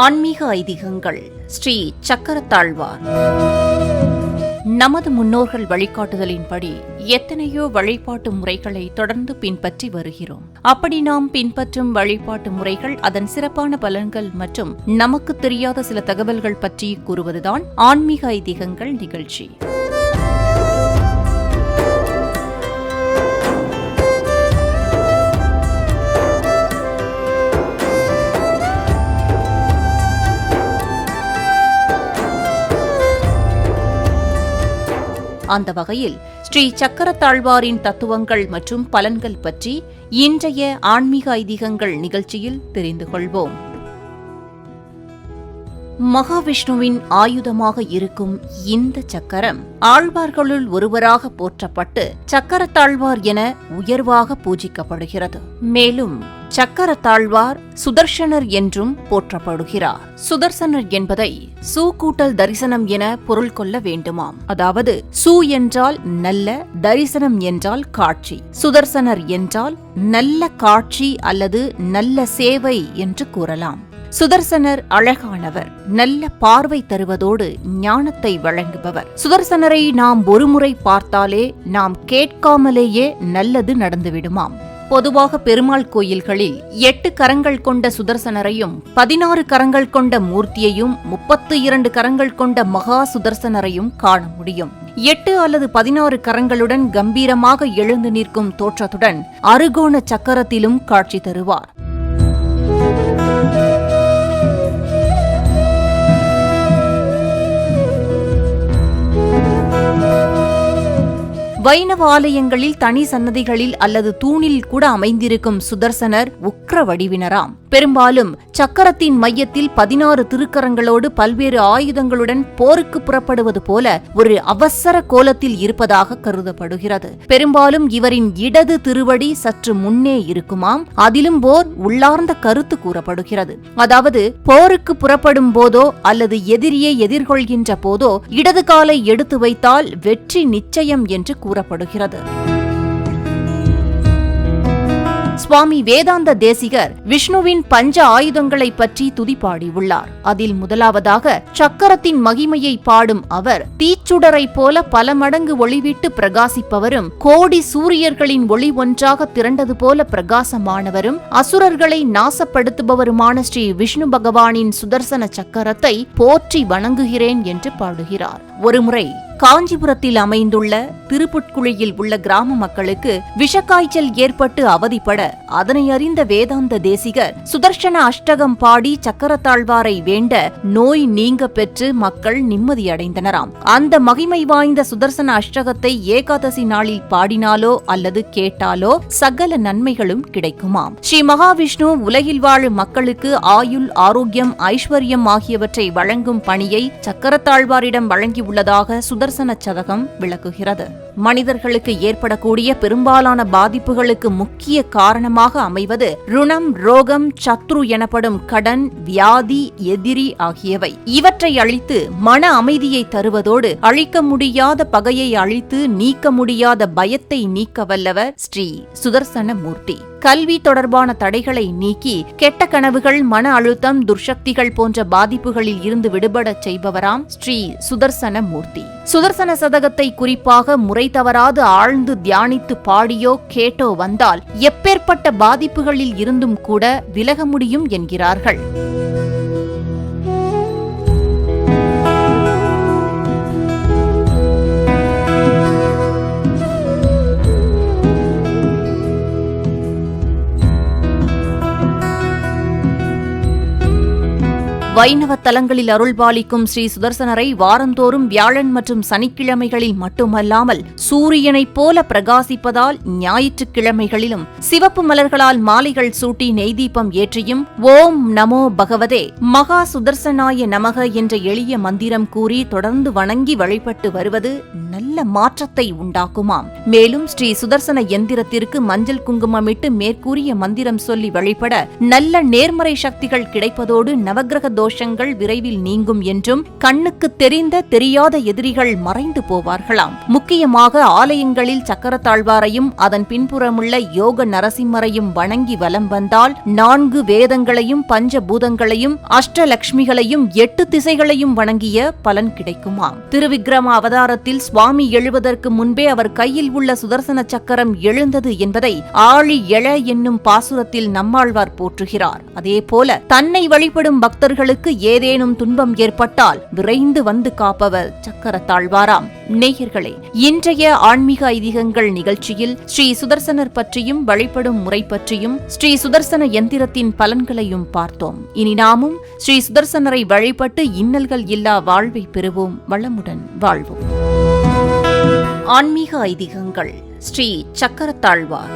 ஆன்மீக ஐதீகங்கள். ஸ்ரீ சக்கரத்தாழ்வார். நமது முன்னோர்கள் வழிகாட்டுதலின்படி எத்தனையோ வழிபாட்டு முறைகளை தொடர்ந்து பின்பற்றி வருகிறோம். அப்படி நாம் பின்பற்றும் வழிபாட்டு முறைகள், அதன் சிறப்பான பலன்கள் மற்றும் நமக்கு தெரியாத சில தகவல்கள் பற்றி கூறுவதுதான் ஆன்மீக ஐதீகங்கள் நிகழ்ச்சி. அந்த வகையில் ஸ்ரீ சக்கரத்தாழ்வாரின் தத்துவங்கள் மற்றும் பலன்கள் பற்றி இன்றைய ஆன்மீக ஐதீகங்கள் நிகழ்ச்சியில் தெரிந்து கொள்வோம். மகாவிஷ்ணுவின் ஆயுதமாக இருக்கும் இந்த சக்கரம் ஆழ்வார்களுள் ஒருவராக போற்றப்பட்டு சக்கரத்தாழ்வார் என உயர்வாக பூஜிக்கப்படுகிறது. மேலும் சக்கரத்தாழ்வார் சுதர்சனர் என்றும் போற்றப்படுகிறார். சுதர்சனர் என்பதை சு கூட்டல் தரிசனம் என பொருள் கொள்ள வேண்டுமாம். அதாவது சு என்றால் நல்ல, தரிசனம் என்றால் காட்சி. சுதர்சனர் என்றால் நல்ல காட்சி அல்லது நல்ல சேவை என்று கூறலாம். சுதர்சனர் அழகானவர், நல்ல பார்வை தருவதோடு ஞானத்தை வழங்குபவர். சுதர்சனரை நாம் ஒருமுறை பார்த்தாலே நாம் கேட்காமலேயே நல்லது நடந்துவிடுமாம். பொதுவாக பெருமாள் கோயில்களில் 8 கரங்கள் கொண்ட சுதர்சனரையும் 16 கரங்கள் கொண்ட மூர்த்தியையும் 32 கரங்கள் கொண்ட மகா சுதர்சனரையும் காண முடியும். 8 அல்லது 16 கரங்களுடன் கம்பீரமாக எழுந்து நிற்கும் தோற்றத்துடன் அறுகோண சக்கரத்திலும் காட்சி தருவார். வைணவ ஆலயங்களில் தனி சன்னதிகளில் அல்லது தூணில் கூட அமைந்திருக்கும் சுதர்சனர் உக்ர வடிவினராம். பெரும்பாலும் சக்கரத்தின் மையத்தில் 16 திருக்கரங்களோடு பல்வேறு ஆயுதங்களுடன் போருக்கு புறப்படுவது போல ஒரு அவசர கோலத்தில் இருப்பதாக கருதப்படுகிறது. பெரும்பாலும் இவரின் இடது திருவடி சற்று முன்னே இருக்குமாம். அதிலும் ஓர் உள்ளார்ந்த கருத்து கூறப்படுகிறது. அதாவது போருக்கு புறப்படும் போதோ அல்லது எதிரியை எதிர்கொள்கின்ற போதோ இடது காலை எடுத்து வைத்தால் வெற்றி நிச்சயம் என்று கூறப்படுகிறது. சுவாமி வேதாந்த தேசிகர் விஷ்ணுவின் பஞ்ச ஆயுதங்களை பற்றி துதிப்பாடியுள்ளார். அதில் முதலாவதாக சக்கரத்தின் மகிமையை பாடும் அவர், தீச்சுடரை போல பல மடங்கு ஒளிவிட்டு பிரகாசிப்பவரும், கோடி சூரியர்களின் ஒளி ஒன்றாக திரண்டது போல பிரகாசமானவரும், அசுரர்களை நாசப்படுத்துபவருமான ஸ்ரீ விஷ்ணு பகவானின் சுதர்சன சக்கரத்தை போற்றி வணங்குகிறேன் என்று பாடுகிறார். ஒருமுறை காஞ்சிபுரத்தில் அமைந்துள்ள திருப்புட்குழியில் உள்ள கிராம மக்களுக்கு விஷக்காய்ச்சல் ஏற்பட்டு அவதிப்பட அதனை அறிந்த வேதாந்த தேசிகர் சுதர்சன அஷ்டகம் பாடி சக்கரத்தாழ்வாரை வேண்ட நோய் நீங்க பெற்று மக்கள் நிம்மதியடைந்தனராம். அந்த மகிமை வாய்ந்த சுதர்சன அஷ்டகத்தை ஏகாதசி நாளில் பாடினாலோ அல்லது கேட்டாலோ சகல நன்மைகளும் கிடைக்குமாம். ஸ்ரீ மகாவிஷ்ணு உலகில் வாழும் மக்களுக்கு ஆயுள், ஆரோக்கியம், ஐஸ்வர்யம் ஆகியவற்றை வழங்கும் பணியை சக்கரத்தாழ்வாரிடம் வழங்கியுள்ளதாக சுதர்சன சதகம் விளக்குகிறது. மனிதர்களுக்கு ஏற்படக்கூடிய பெரும்பாலான பாதிப்புகளுக்கு முக்கிய காரணமாக அமைவது ருணம், ரோகம், சத்ரு எனப்படும் கடன், வியாதி, எதிரி ஆகியவை. இவற்றை அழித்து மன அமைதியை தருவதோடு அழிக்க முடியாத பகையை அழித்து நீக்க முடியாத பயத்தை நீக்க வல்லவர் ஸ்ரீ சுதர்சன மூர்த்தி. கல்வி தொடர்பான தடைகளை நீக்கி கெட்ட கனவுகள், மன அழுத்தம், துர்சக்திகள் போன்ற பாதிப்புகளில் இருந்து விடுபடச் செய்பவராம் ஸ்ரீ சுதர்சன மூர்த்தி. சுதர்சன சதகத்தை குறிப்பாக முறை தவறாது ஆழ்ந்து தியானித்து பாடியோ கேட்டோ வந்தால் எப்பேற்பட்ட பாதிப்புகளில் இருந்தும் கூட விலக முடியும் என்கிறார்கள். வைணவ தலங்களில் அருள்பாலிக்கும் ஸ்ரீ சுதர்சனரை வாரந்தோறும் வியாழன் மற்றும் சனிக்கிழமைகளில் மட்டுமல்லாமல் சூரியனைப் போல பிரகாசிப்பதால் ஞாயிற்றுக்கிழமைகளிலும் சிவப்பு மலர்களால் மாலைகள் சூட்டி நெய்தீபம் ஏற்றியும் ஓம் நமோ பகவதே மகா சுதர்சனாய நமக என்ற எளிய மந்திரம் கூறி தொடர்ந்து வணங்கி வழிபட்டு வருவது நல்ல நல்ல மாற்றத்தை உண்டாக்குமாம். மேலும் ஸ்ரீ சுதர்சன எந்திரத்திற்கு மஞ்சள் குங்குமமிட்டு மேற்கூறிய மந்திரம் சொல்லி வழிபட நல்ல நேர்மறை சக்திகள் கிடைப்பதோடு நவக்கிரக தோஷங்கள் விரைவில் நீங்கும் என்றும் கண்ணுக்கு தெரிந்த தெரியாத எதிரிகள் மறைந்து போவார்களாம். முக்கியமாக ஆலயங்களில் சக்கரத்தாழ்வாரையும் அதன் பின்புறமுள்ள யோக நரசிம்மரையும் வணங்கி வலம் வந்தால் 4 வேதங்களையும் பஞ்சபூதங்களையும் அஷ்டலட்சுமிகளையும் 8 திசைகளையும் வணங்கிய பலன் கிடைக்குமாம். திருவிக்ரம அவதாரத்தில் சுவாமி எழுவதற்கு முன்பே அவர் கையில் உள்ள சுதர்சன சக்கரம் எழுந்தது என்பதை ஆழி எழ என்னும் பாசுரத்தில் நம்மாழ்வார் போற்றுகிறார். அதேபோல தன்னை வழிபடும் பக்தர்களுக்கு ஏதேனும் துன்பம் ஏற்பட்டால் விரைந்து வந்து காப்பவர் சக்கரத்தாழ்வாராம். நேயர்களே, இன்றைய ஆன்மீக ஐதீகங்கள் நிகழ்ச்சியில் ஸ்ரீ சுதர்சனர் பற்றியும் வழிபடும் முறை பற்றியும் ஸ்ரீ சுதர்சன எந்திரத்தின் பலன்களையும் பார்த்தோம். இனி நாமும் ஸ்ரீ சுதர்சனரை வழிபட்டு இன்னல்கள் இல்லா வாழ்வை பெறுவோம், வளமுடன் வாழ்வோம். ஆன்மீக ஐதீகங்கள் ஸ்ரீ சக்கரத்தாழ்வார்.